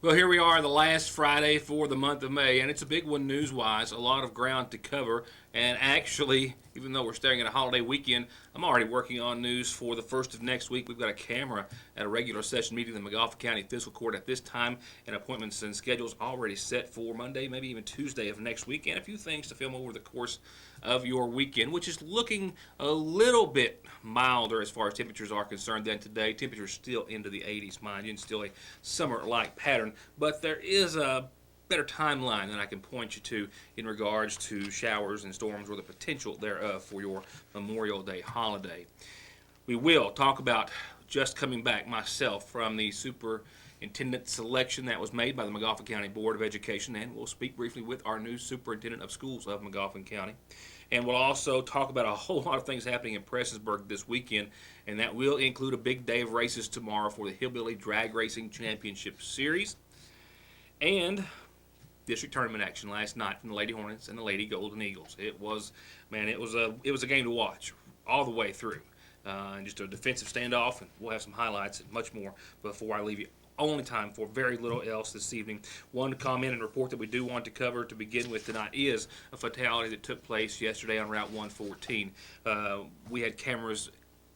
Well, here we are, the last Friday for the month of May, and it's a big one news-wise. A lot of ground to cover, and actually, even though we're staring at a holiday weekend, I'm already working on news for the first of next week. We've got a camera at a regular session meeting in the McGoffin County Fiscal Court at this time, and appointments and schedules already set for Monday, maybe even Tuesday of next week, and a few things to film over the course of your weekend, which is looking a little bit milder as far as temperatures are concerned than today. Temperatures still into the 80s, mind you, and still a summer-like pattern, but there is a better timeline that I can point you to in regards to showers and storms or the potential thereof for your Memorial Day holiday. We will talk about just coming back myself from the superintendent selection that was made by the McGoffin County Board of Education, and we'll speak briefly with our new superintendent of schools of McGoffin County. And we'll also talk about a whole lot of things happening in Prestonsburg this weekend, and that will include a big day of races tomorrow for the Hillbilly Drag Racing Championship Series, and district tournament action last night from the Lady Hornets and the Lady Golden Eagles. It was a game to watch all the way through. And just a defensive standoff, and we'll have some highlights and much more before I leave you. Only time for very little else this evening. One comment and report that we do want to cover to begin with tonight is a fatality that took place yesterday on Route 114. We had cameras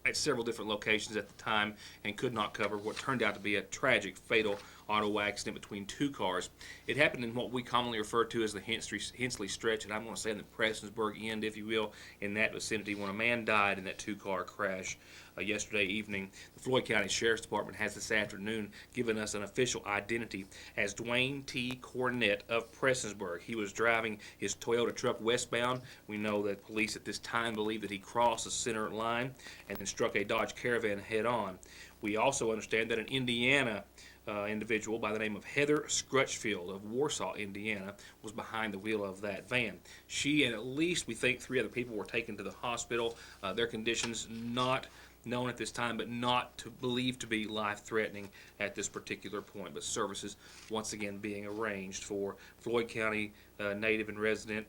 at several different locations at the time and could not cover what turned out to be a tragic, fatal auto accident between two cars. It happened in what we commonly refer to as the Hensley stretch, and I'm going to say in the Prestonsburg end, if you will, in that vicinity, when a man died in that two-car crash yesterday evening. The Floyd County Sheriff's Department has this afternoon given us an official identity as Dwayne T. Cornett of Prestonsburg. He was driving his Toyota truck westbound. We know that police at this time believe that he crossed the center line and then struck a Dodge Caravan head-on. We also understand that an Indiana individual by the name of Heather Scrutchfield of Warsaw, Indiana, was behind the wheel of that van. She and at least, we think, 3 other people were taken to the hospital. Their conditions not known at this time, but not believed to be life-threatening at this particular point. But services, once again, being arranged for Floyd County native and resident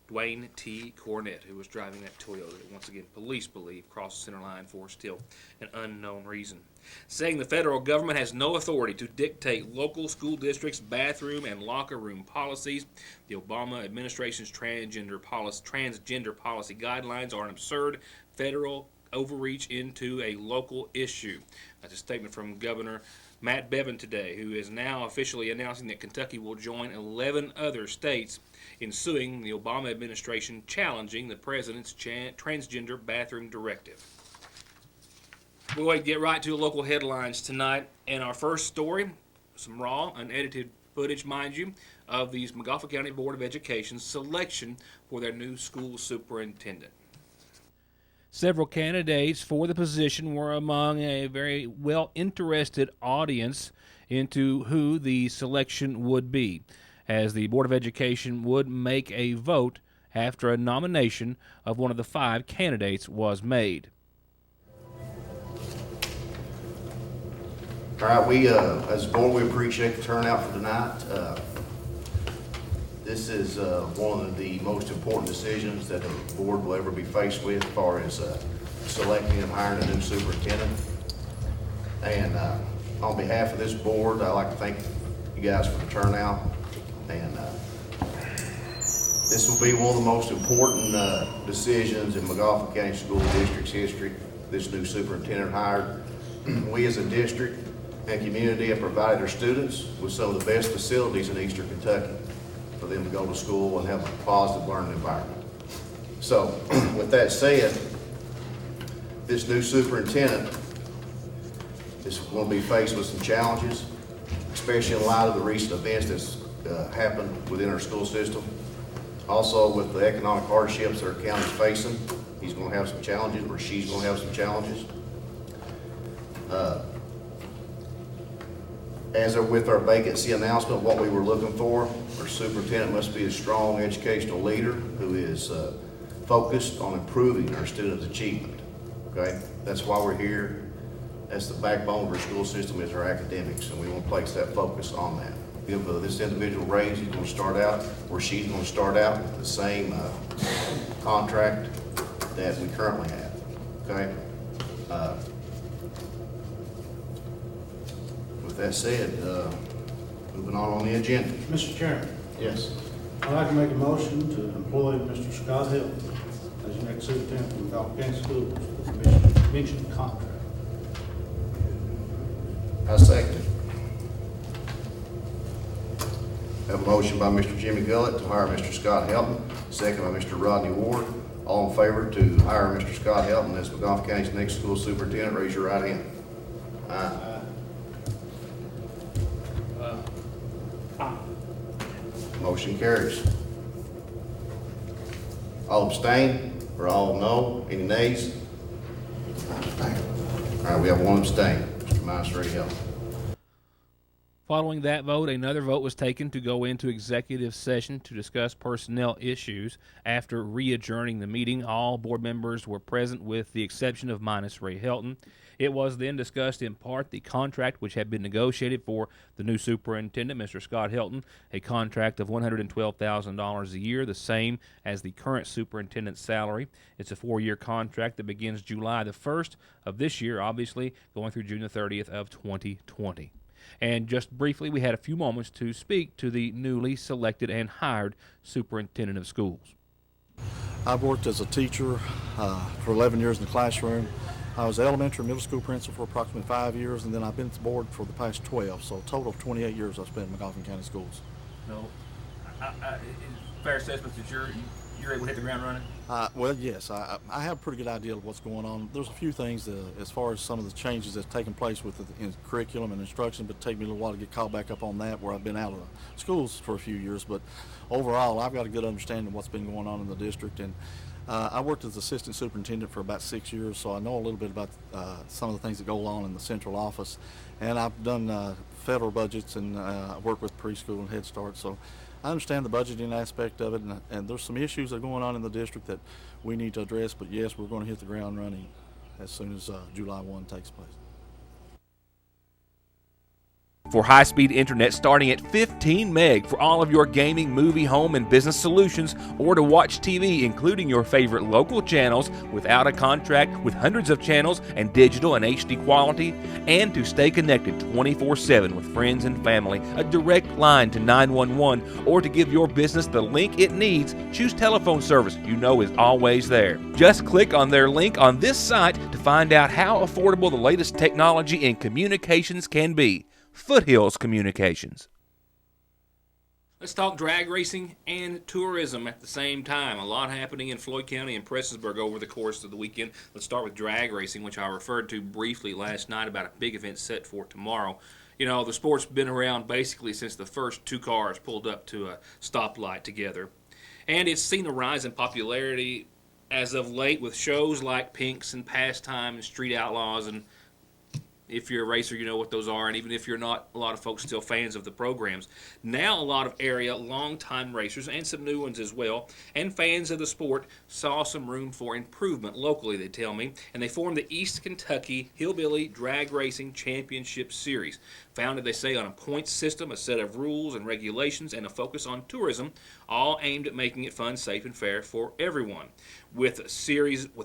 Dwayne T. Cornett, who was driving that Toyota that, once again, police believe crossed the center line for still an unknown reason. Saying the federal government has no authority to dictate local school districts' bathroom and locker room policies. The Obama administration's transgender policy guidelines are an absurd federal overreach into a local issue. That's a statement from Governor Matt Bevin today, who is now officially announcing that Kentucky will join 11 other states in suing the Obama administration challenging the president's transgender bathroom directive. We'll get right to local headlines tonight. And our first story, some raw, unedited footage, mind you, of the McGoffin County Board of Education's selection for their new school superintendent. Several candidates for the position were among a very well-interested audience into who the selection would be, as the Board of Education would make a vote after a nomination of one of the 5 candidates was made. All right, we, as a board, we appreciate the turnout for tonight. This is one of the most important decisions that the board will ever be faced with as far as selecting and hiring a new superintendent. And on behalf of this board, I'd like to thank you guys for the turnout. And this will be one of the most important decisions in McGoffin County School District's history, this new superintendent hired. We as a district and community have provided our students with some of the best facilities in Eastern Kentucky for them to go to school and have a positive learning environment. So with that said, this new superintendent is going to be faced with some challenges, especially in light of the recent events that's happened within our school system. Also with the economic hardships that our county is facing, he's going to have some challenges, or she's going to have some challenges. As with our vacancy announcement, what we were looking for, our superintendent must be a strong educational leader who is focused on improving our students' achievement. Okay, that's why we're here. That's the backbone of our school system, is our academics, and we want to place that focus on that. Give this individual raise. He's going to start out, or she's going to start out with the same contract that we currently have. Okay. With that said, Moving on the agenda. Mr. Chairman, Yes. I'd like to make a motion to employ Mr. Scott Hill as the next superintendent of McGoffin County Schools with the mentioned contract. I second it. Have a motion by Mr. Jimmy Gullett to hire Mr. Scott Helton, second by Mr. Rodney Ward. All in favor to hire Mr. Scott Helton as McGoffin County's next school superintendent, raise your right hand. Aye. Motion carries. All abstain or all no? Any nays? Abstain. All right, we have one abstain. Mr. Minus Helton. Following that vote, another vote was taken to go into executive session to discuss personnel issues. After re-adjourning the meeting, all board members were present with the exception of Minus Ray Helton. It was then discussed in part the contract which had been negotiated for the new superintendent, Mr. Scott Helton, a contract of $112,000 a year, the same as the current superintendent's salary. It's a 4-year contract that begins July the 1st of this year, obviously, going through June the 30th of 2020. And just briefly, we had a few moments to speak to the newly selected and hired superintendent of schools. I've worked as a teacher for 11 years in the classroom. I was elementary and middle school principal for approximately 5 years, and then I've been at the board for the past 12. So a total of 28 years I've spent in McGoffin County Schools. No, fair assessment that you're able to hit the ground running? Well, yes, I have a pretty good idea of what's going on. There's a few things as far as some of the changes that's taken place with the curriculum and instruction, but it take me a little while to get caught back up on that, where I've been out of the schools for a few years. But overall, I've got a good understanding of what's been going on in the district. And I worked as assistant superintendent for about 6 years, so I know a little bit about some of the things that go on in the central office. And I've done federal budgets and worked with preschool and Head Start, so I understand the budgeting aspect of it, and there's some issues that are going on in the district that we need to address. But yes, we're going to hit the ground running as soon as July 1 takes place. For high-speed internet starting at 15 meg for all of your gaming, movie, home, and business solutions, or to watch TV, including your favorite local channels without a contract, with hundreds of channels and digital and HD quality, and to stay connected 24/7 with friends and family. A direct line to 911, or to give your business the link it needs, choose telephone service you know is always there. Just click on their link on this site to find out how affordable the latest technology in communications can be. Foothills Communications. Let's talk drag racing and tourism at the same time. A lot happening in Floyd County and Prestonsburg over the course of the weekend. Let's start with drag racing, which I referred to briefly last night about a big event set for tomorrow. You know, the sport's been around basically since the first two cars pulled up to a stoplight together. And it's seen a rise in popularity as of late with shows like Pinks and Pastime and Street Outlaws, and if you're a racer, you know what those are, and even if you're not, a lot of folks still fans of the programs. Now a lot of area longtime racers, and some new ones as well, and fans of the sport saw some room for improvement locally, they tell me, and they formed the East Kentucky Hillbilly Drag Racing Championship Series. Founded, they say, on a points system, a set of rules and regulations, and a focus on tourism, all aimed at making it fun, safe, and fair for everyone. With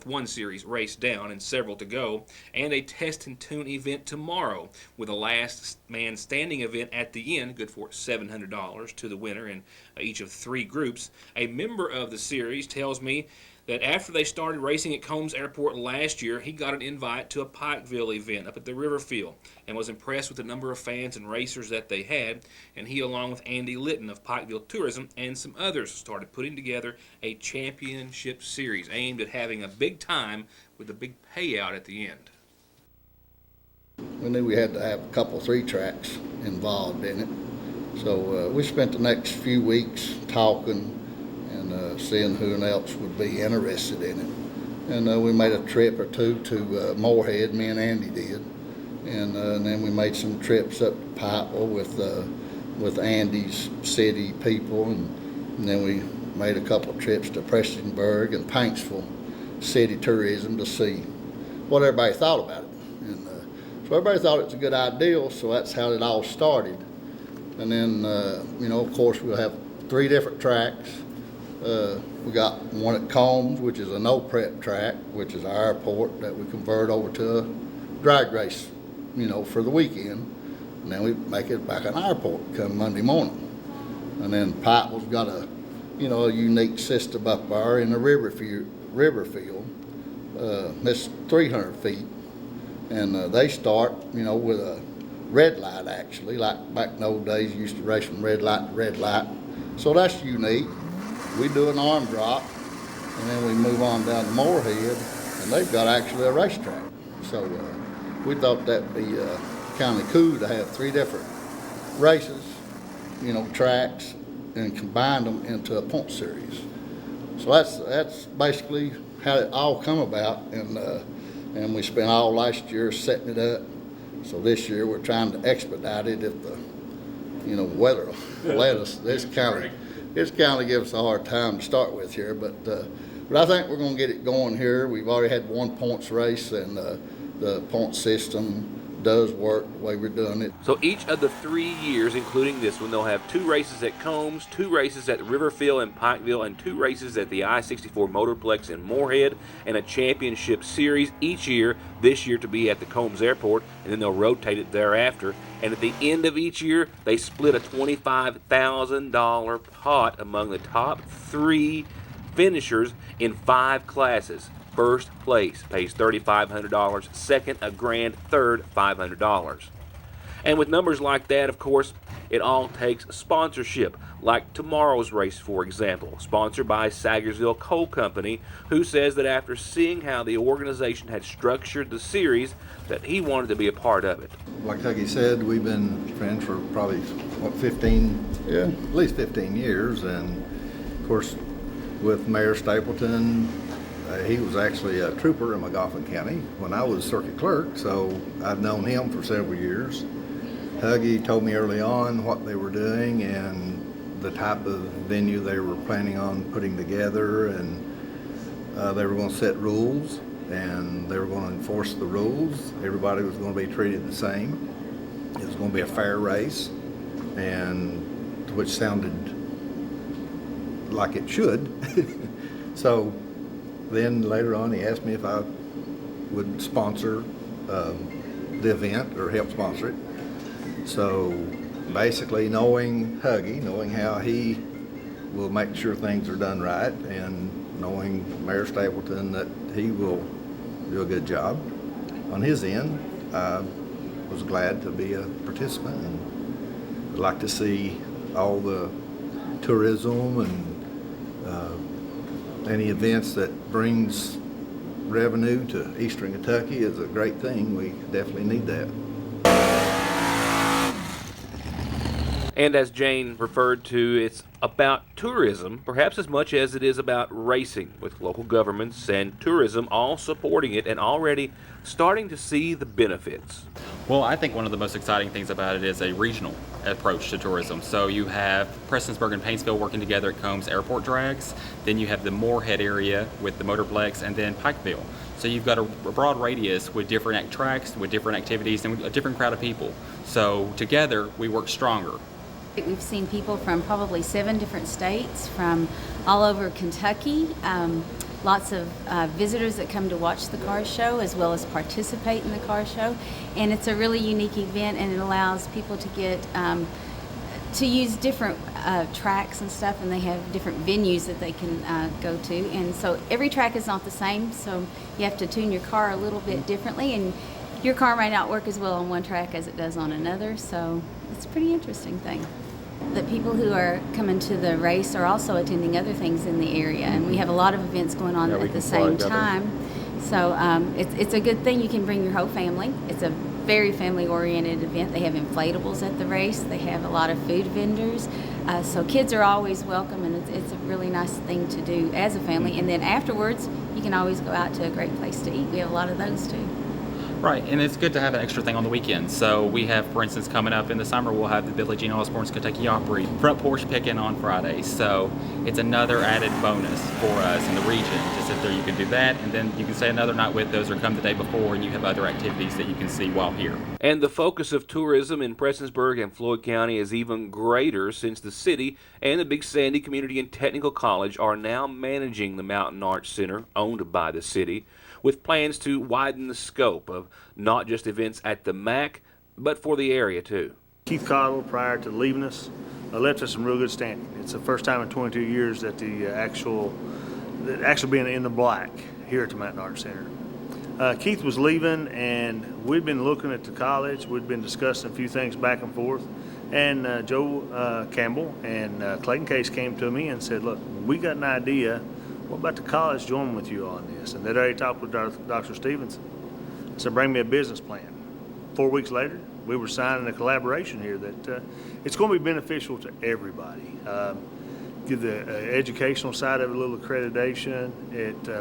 one series raced down and several to go, and a test and tune event tomorrow with a last man standing event at the end, good for $700 to the winner in each of 3 groups. A member of the series tells me that after they started racing at Combs Airport last year, he got an invite to a Pikeville event up at the Riverfield and was impressed with the number of fans and racers that they had, and he, along with Andy Litton of Pikeville Tourism and some others, started putting together a championship series aimed at having a big time with a big payout at the end. We knew we had to have a couple, 3 tracks involved in it. So we spent the next few weeks talking and seeing who else would be interested in it. And we made a trip or two to Moorhead, me and Andy did. And then we made some trips up to Pikeville with Andy's city people. And then we made a couple of trips to Prestonsburg and Paintsville city tourism to see what everybody thought about it. And so everybody thought it was a good idea, so that's how it all started. And then, of course, we'll have 3 different tracks. We got one at Combs, which is a no-prep track, which is our airport that we convert over to a drag race, for the weekend. and then we make it back an airport come Monday morning. And then Pikeville's got a unique system up there in the river field. It's 300 feet, and they start, with a red light actually, like back in the old days, you used to race from red light to red light. So that's unique. We do an arm drop, and then we move on down to Moorhead, and they've got actually a racetrack. So we thought that'd be kind of cool to have 3 different races, tracks, and combine them into a point series. So that's basically how it all come about, and we spent all last year setting it up. So this year we're trying to expedite it if the weather will let us. It's kind of give us a hard time to start with here, but I think we're going to get it going here. We've already had 1 points race, and the point system does work the way we're doing it. So each of the 3 years, including this one, they'll have 2 races at Combs, 2 races at Riverfield and Pikeville, and 2 races at the I-64 Motorplex in Moorhead, and a championship series each year, this year to be at the Combs Airport, and then they'll rotate it thereafter. And at the end of each year, they split a $25,000 pot among the top 3 finishers in 5 classes. First place pays $3,500, second $1,000, third $500. And with numbers like that, of course, it all takes sponsorship, like tomorrow's race, for example, sponsored by Sagersville Coal Company, who says that after seeing how the organization had structured the series, that he wanted to be a part of it. Like Huggy said, we've been friends for probably, at least 15 years, and of course, with Mayor Stapleton, he was actually a trooper in McGoffin County when I was circuit clerk, so I've known him for several years. Huggy told me early on what they were doing and the type of venue they were planning on putting together, and they were going to set rules and they were going to enforce the rules. Everybody was going to be treated the same. It was going to be a fair race, and which sounded like it should. So then later on, he asked me if I would sponsor the event or help sponsor it. So basically, knowing Huggy, knowing how he will make sure things are done right, and knowing Mayor Stapleton that he will do a good job on his end, I was glad to be a participant, and I'd like to see all the tourism and any events that brings revenue to Eastern Kentucky is a great thing. We definitely need that. And as Jane referred to, it's about tourism, perhaps as much as it is about racing, with local governments and tourism all supporting it and already starting to see the benefits. Well, I think one of the most exciting things about it is a regional approach to tourism. So you have Prestonsburg and Paintsville working together at Combs Airport Drags, then you have the Moorhead area with the Motorplex, and then Pikeville. So you've got a broad radius with different tracks, with different activities, and a different crowd of people. So together, we work stronger. We've seen people from probably 7 different states, from all over Kentucky. Lots of visitors that come to watch the car show as well as participate in the car show. And it's a really unique event, and it allows people to get to use different tracks and stuff, and they have different venues that they can go to. And so every track is not the same, so you have to tune your car a little bit differently, and your car might not work as well on one track as it does on another, so it's a pretty interesting thing. The people who are coming to the race are also attending other things in the area, and we have a lot of events going on at the same time. So it's a good thing. You can bring your whole family. It's a very family-oriented event. They have inflatables at the race. They have a lot of food vendors. So kids are always welcome, and it's a really nice thing to do as a family. And then afterwards, you can always go out to a great place to eat. We have a lot of those too. Right, and it's good to have an extra thing on the weekend. So we have, for instance, coming up in the summer, we'll have the Billie Jean Osborne's Kentucky Opry front porch picking on Fridays. So it's another added bonus for us in the region to sit there. You can do that, and then you can stay another night with those, or come the day before, and you have other activities that you can see while here. And the focus of tourism in Prestonsburg and Floyd County is even greater, since the city and the Big Sandy Community and Technical College are now managing the Mountain Arts Center, owned by the city, with plans to widen the scope of not just events at the MAC, but for the area too. Keith Cottle, prior to leaving us, left us in real good standing. It's the first time in 22 years that the actual being in the black here at the Mountain Arts Center. Keith was leaving, and we'd been looking at the college. We'd been discussing a few things back and forth. And Joe Campbell and Clayton Case came to me and said, look, we got an idea. What about the college joining with you on this? And they'd already talked with Dr. Stevenson. So bring me a business plan. 4 weeks later, we were signing a collaboration here that it's going to be beneficial to everybody. Give the educational side of it a little accreditation.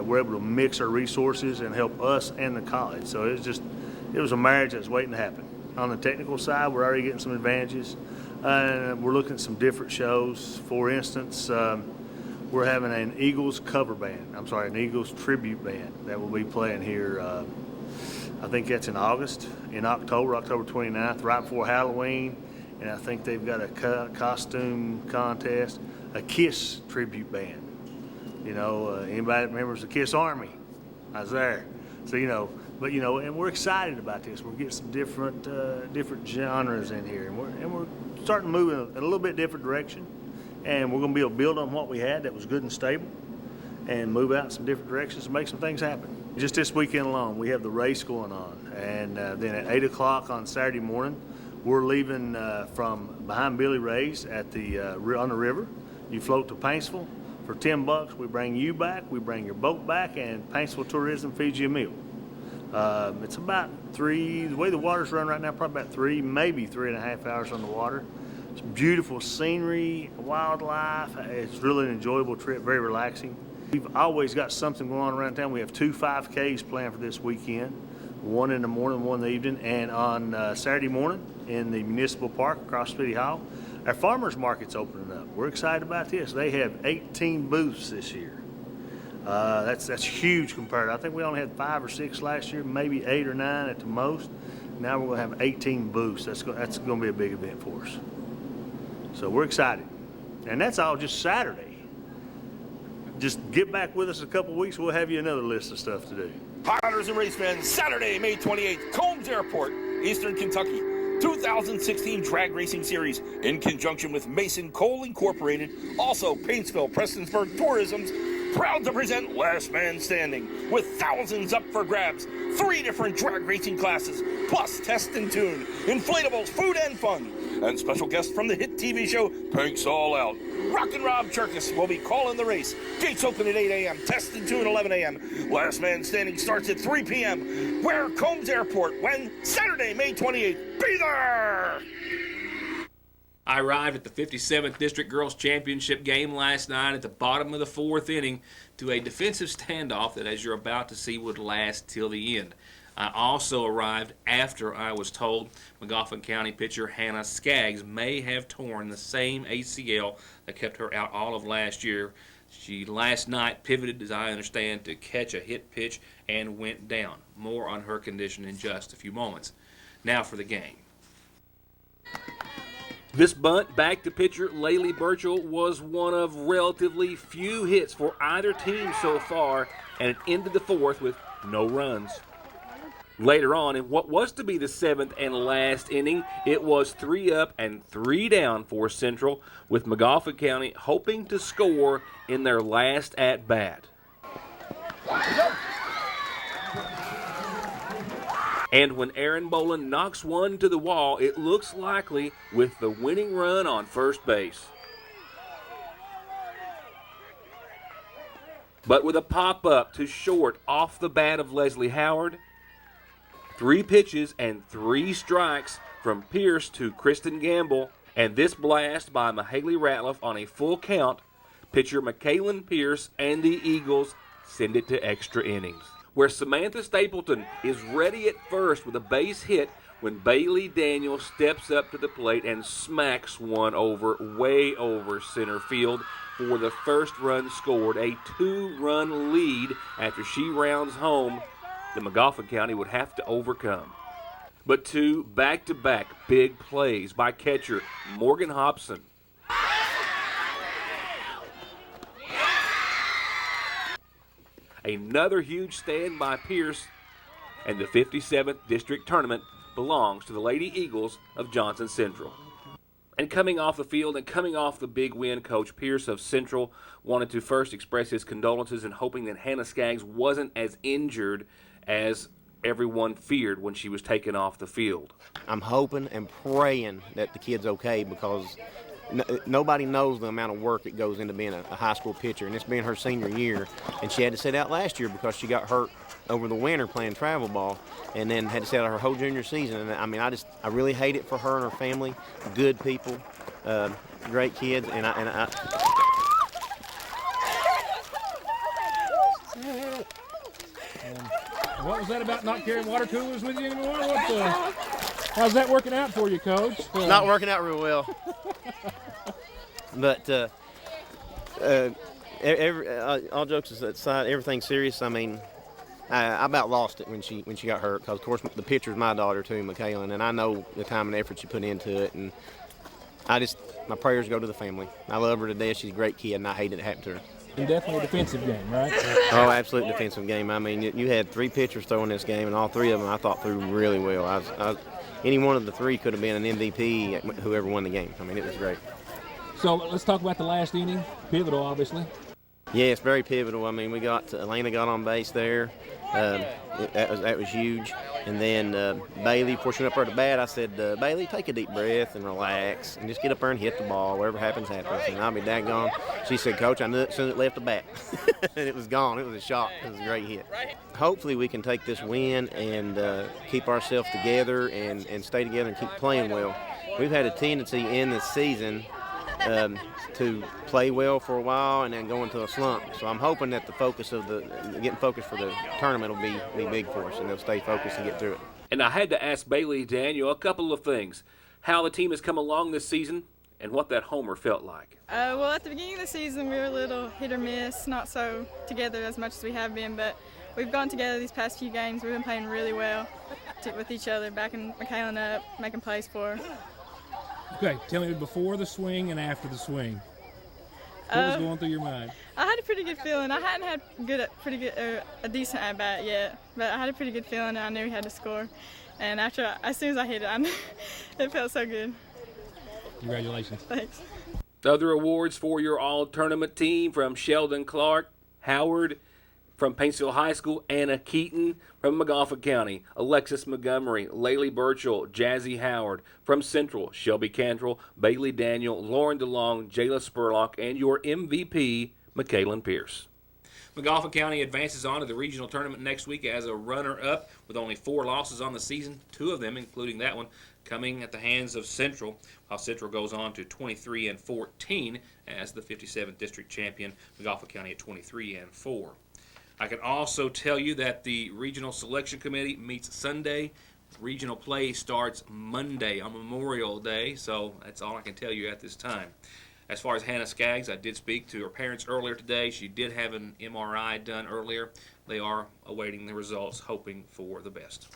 We're able to mix our resources and help us and the college. So it was a marriage that's waiting to happen. On the technical side, we're already getting some advantages. We're looking at some different shows. For instance, we're having an Eagles tribute band that will be playing here. I think that's in October 29th, right before Halloween. And I think they've got a costume contest, a KISS tribute band. Anybody that remembers the KISS Army? I was there. So, and we're excited about this. We're getting some different genres in here. And we're starting to move in a little bit different direction. And we're going to be able to build on what we had that was good and stable and move out in some different directions and make some things happen. Just this weekend alone, we have the race going on. And then at 8 o'clock on Saturday morning, we're leaving from behind Billy Ray's on the river. You float to Paintsville. For $10, we bring you back, we bring your boat back, and Paintsville Tourism feeds you a meal. It's about the way the water's run right now, probably about 3, maybe 3.5 hours on the water. It's beautiful scenery, wildlife. It's really an enjoyable trip, very relaxing. We've always got something going on around town. We have 2 5Ks planned for this weekend, one in the morning, one in the evening, and on Saturday morning in the municipal park across City Hall, our farmers market's opening up. We're excited about this. They have 18 booths this year. That's huge compared. I think we only had 5 or 6 last year, maybe 8 or 9 at the most. Now we're going to have 18 booths. That's going to be a big event for us. So we're excited. And that's all just Saturday. Just get back with us a couple weeks. We'll have you another list of stuff to do. Hunters and race fans, Saturday, May 28th, Combs Airport, Eastern Kentucky. 2016 Drag Racing Series in conjunction with Mason Coal Incorporated, also Paintsville Prestonsburg Tourism's proud to present Last Man Standing with thousands up for grabs, 3 different drag racing classes, plus test and tune, inflatables, food and fun, and special guests from the hit TV show Pink's All Out. Rockin' Rob Cherkis will be calling the race. Gates open at 8 a.m., test and tune 11 a.m. Last Man Standing starts at 3 p.m. Where Combs Airport, when Saturday, May 28th. Be there! I arrived at the 57th District Girls Championship game last night at the bottom of the 4th inning to a defensive standoff that, as you're about to see, would last till the end. I also arrived after I was told Magoffin County pitcher Hannah Skaggs may have torn the same ACL that kept her out all of last year. She last night pivoted, as I understand, to catch a hit pitch and went down. More on her condition in just a few moments. Now for the game. This bunt back to pitcher Laylee Burchell was one of relatively few hits for either team so far, and it ended the 4th with no runs. Later on, in what was to be the 7th and last inning, it was 3 up and 3 down for Central, with Magoffin County hoping to score in their last at-bat. And when Aaron Boland knocks one to the wall, it looks likely with the winning run on first base. But with a pop-up to short off the bat of Leslie Howard, 3 pitches and 3 strikes from Pierce to Kristen Gamble, and this blast by Mahaley Ratliff on a full count, pitcher McKaylin Pierce and the Eagles send it to extra innings, where Samantha Stapleton is ready at first with a base hit when Bailey Daniels steps up to the plate and smacks one way over center field for the first run scored, a 2-run lead after she rounds home that Magoffin County would have to overcome. But 2 back-to-back big plays by catcher Morgan Hobson. Another huge stand by Pierce, and the 57th District Tournament belongs to the Lady Eagles of Johnson Central. And coming off the field and coming off the big win, Coach Pierce of Central wanted to first express his condolences and hoping that Hannah Skaggs wasn't as injured as everyone feared when she was taken off the field. I'm hoping and praying that the kid's okay, because nobody knows the amount of work that goes into being a high school pitcher, and it's been her senior year, and she had to sit out last year because she got hurt over the winter playing travel ball, and then had to sit out her whole junior season. And I mean, I really hate it for her and her family. Good people, great kids, and I What was that about not carrying water coolers with you anymore? How's that working out for you, Coach? Not working out real well. But all jokes aside, everything's serious. I mean, I about lost it when she got hurt, because of course the pitcher's my daughter too, Michaela, and I know the time and effort she put into it, and my prayers go to the family. I love her to death. She's a great kid, and I hate it happened to her. And definitely a defensive game, right? Oh, absolute defensive game. I mean, you had 3 pitchers throwing this game, and all 3 of them I thought threw really well. Any one of the 3 could have been an MVP, whoever won the game. I mean, it was great. So let's talk about the last inning. Pivotal, obviously. Yeah, it's very pivotal. I mean, Elena got on base there. That was huge. And then Bailey, before she went up there to bat, I said, Bailey, take a deep breath and relax and just get up there and hit the ball. Whatever happens, happens. And I'll be daggone. She said, Coach, I knew it as soon as it left the bat. And it was gone. It was a shock. It was a great hit. Hopefully we can take this win and keep ourselves together and stay together and keep playing well. We've had a tendency in this season to play well for a while and then go into a slump. So I'm hoping that the focus of getting focused for the tournament will be big for us, and they'll stay focused and get through it. And I had to ask Bailey Daniel a couple of things: how the team has come along this season and what that homer felt like. Well, at the beginning of the season, we were a little hit or miss, not so together as much as we have been, but we've gone together these past few games. We've been playing really well with each other, backing Michaela up, making plays for her. Okay, tell me before the swing and after the swing. What was going through your mind? I had a pretty good feeling. I hadn't had a decent at bat yet, but I had a pretty good feeling, and I knew we had to score. And as soon as I hit it, it felt so good. Congratulations. Thanks. Other awards for your all-tournament team from Sheldon Clark, Howard, from Paintsville High School, Anna Keaton, from Magafa County, Alexis Montgomery, Laylee Burchell, Jazzy Howard, from Central, Shelby Cantrell, Bailey Daniel, Lauren DeLong, Jayla Spurlock, and your MVP, McKaylin Pierce. Magafa County advances on to the regional tournament next week as a runner-up with only 4 losses on the season, 2 of them, including that one, coming at the hands of Central, while Central goes on to 23-14 as the 57th district champion, Magafa County at 23-4. I can also tell you that the Regional Selection Committee meets Sunday. Regional play starts Monday on Memorial Day, so that's all I can tell you at this time. As far as Hannah Skaggs, I did speak to her parents earlier today. She did have an MRI done earlier. They are awaiting the results, hoping for the best.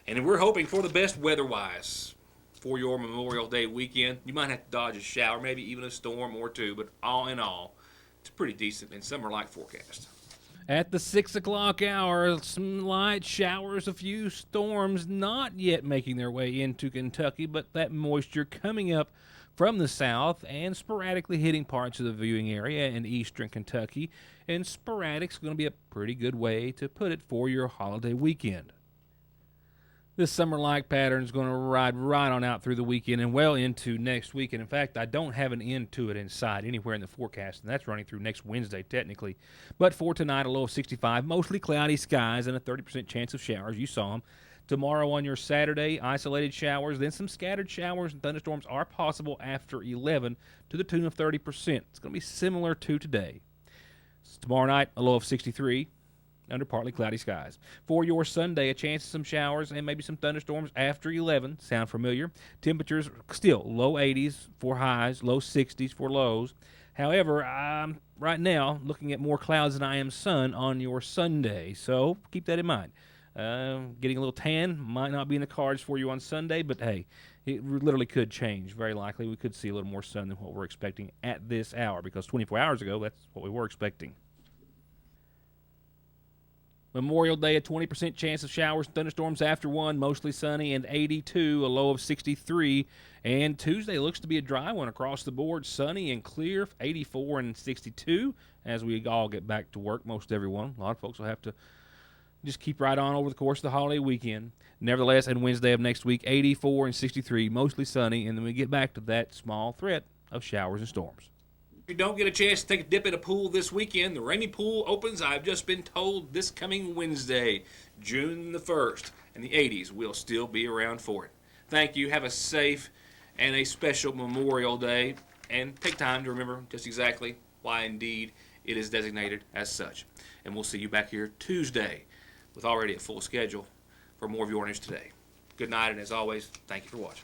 And we're hoping for the best weather-wise for your Memorial Day weekend. You might have to dodge a shower, maybe even a storm or 2, but all in all, it's pretty decent and summer-like forecast. At the 6 o'clock hour, some light showers, a few storms not yet making their way into Kentucky, but that moisture coming up from the south and sporadically hitting parts of the viewing area in eastern Kentucky. And sporadic's going to be a pretty good way to put it for your holiday weekend. This summer-like pattern is going to ride right on out through the weekend and well into next week. And in fact, I don't have an end to it in sight anywhere in the forecast, and that's running through next Wednesday technically. But for tonight, a low of 65, mostly cloudy skies and a 30% chance of showers. You saw them. Tomorrow on your Saturday, isolated showers, then some scattered showers and thunderstorms are possible after 11 to the tune of 30%. It's going to be similar to today. Tomorrow night, a low of 63. Under partly cloudy skies. For your Sunday, a chance of some showers and maybe some thunderstorms after 11. Sound familiar? Temperatures still low 80s for highs, low 60s for lows. However, I'm right now looking at more clouds than I am sun on your Sunday, so keep that in mind. Getting a little tan might not be in the cards for you on Sunday, but hey, it literally could change. Very likely we could see a little more sun than what we're expecting at this hour, because 24 hours ago, that's what we were expecting. Memorial Day, a 20% chance of showers and thunderstorms after 1, mostly sunny, and 82, a low of 63. And Tuesday looks to be a dry one across the board, sunny and clear, 84 and 62, as we all get back to work, most everyone. A lot of folks will have to just keep right on over the course of the holiday weekend. Nevertheless, and Wednesday of next week, 84 and 63, mostly sunny, and then we get back to that small threat of showers and storms. If you don't get a chance to take a dip in a pool this weekend, the Ramey Pool opens, I've just been told, this coming Wednesday, June the 1st, and the 80s will still be around for it. Thank you. Have a safe and a special Memorial Day, and take time to remember just exactly why, indeed, it is designated as such. And we'll see you back here Tuesday with already a full schedule for more of Your News Today. Good night, and as always, thank you for watching.